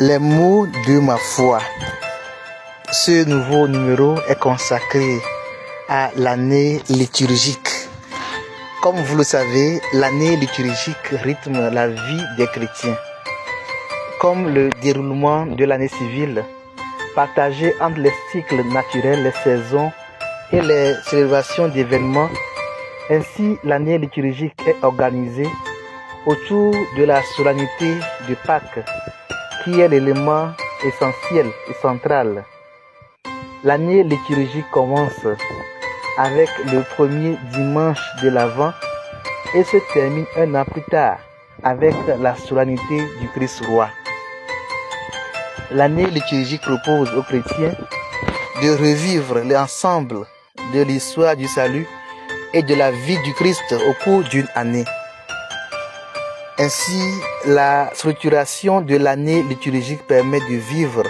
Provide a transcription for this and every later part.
Les mots de ma foi. Ce nouveau numéro est consacré à l'année liturgique. Comme vous le savez, l'année liturgique rythme la vie des chrétiens. Comme le déroulement de l'année civile, partagée entre les cycles naturels, les saisons et les célébrations d'événements, ainsi l'année liturgique est organisée autour de la solennité de Pâques, qui est l'élément essentiel et central. L'année liturgique commence avec le premier dimanche de l'Avent et se termine un an plus tard avec la solennité du Christ roi. L'année liturgique propose aux chrétiens de revivre l'ensemble de l'histoire du salut et de la vie du Christ au cours d'une année. Ainsi, la structuration de l'année liturgique permet de vivre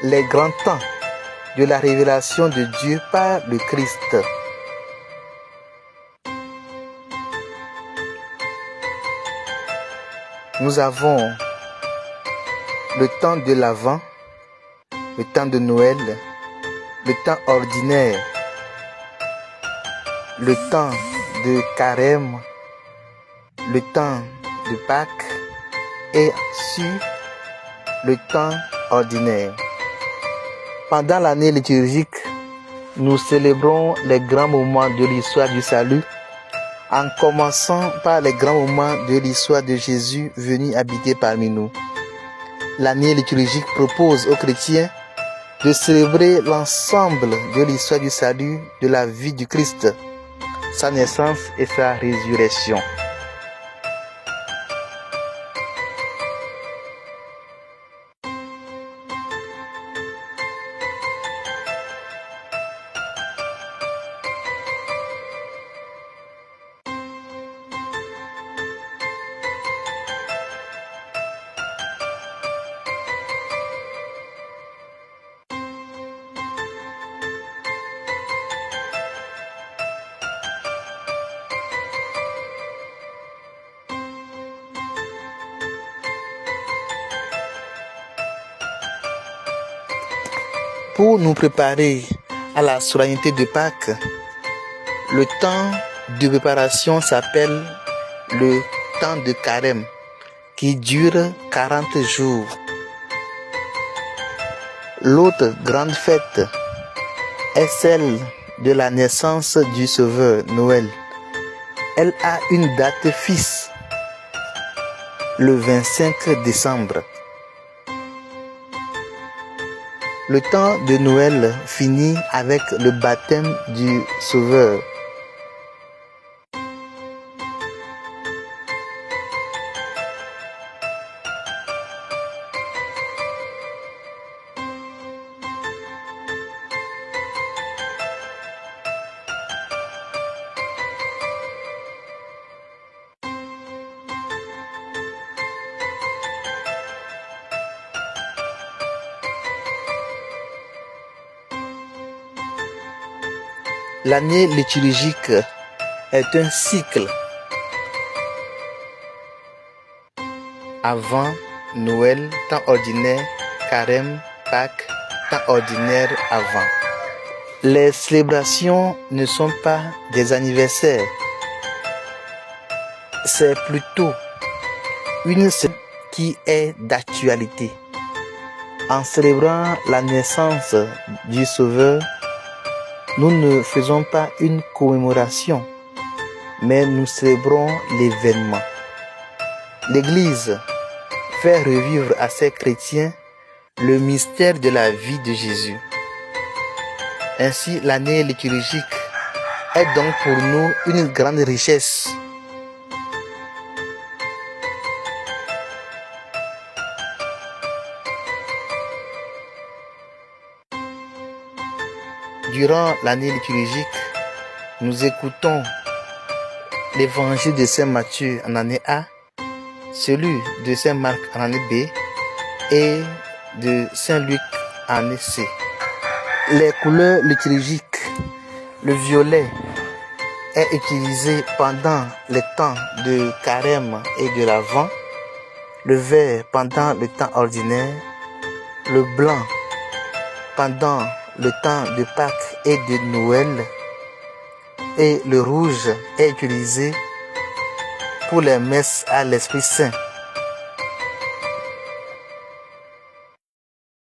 les grands temps de la révélation de Dieu par le Christ. Nous avons le temps de l'Avent, le temps de Noël, le temps ordinaire, le temps de Carême, le temps de Pâques et sur le temps ordinaire. Pendant l'année liturgique, nous célébrons les grands moments de l'histoire du salut, en commençant par les grands moments de l'histoire de Jésus venu habiter parmi nous. L'année liturgique propose aux chrétiens de célébrer l'ensemble de l'histoire du salut, de la vie du Christ, sa naissance et sa résurrection. Pour nous préparer à la solennité de Pâques, le temps de préparation s'appelle le temps de Carême, qui dure 40 jours. L'autre grande fête est celle de la naissance du Sauveur, Noël. Elle a une date fixe, le 25 décembre. Le temps de Noël finit avec le baptême du Sauveur. L'année liturgique est un cycle. Avant Noël, temps ordinaire, Carême, Pâques, temps ordinaire avant. Les célébrations ne sont pas des anniversaires. C'est plutôt une célébration qui est d'actualité. En célébrant la naissance du Sauveur, nous ne faisons pas une commémoration, mais nous célébrons l'événement. L'Église fait revivre à ses chrétiens le mystère de la vie de Jésus. Ainsi, l'année liturgique est donc pour nous une grande richesse. Durant l'année liturgique, nous écoutons l'évangile de Saint Matthieu en année A, celui de Saint Marc en année B et de Saint Luc en année C. Les couleurs liturgiques, le violet est utilisé pendant les temps de Carême et de l'Avent, le vert pendant le temps ordinaire le blanc pendant le temps de Pâques et de Noël, et le rouge est utilisé pour les messes à l'Esprit Saint.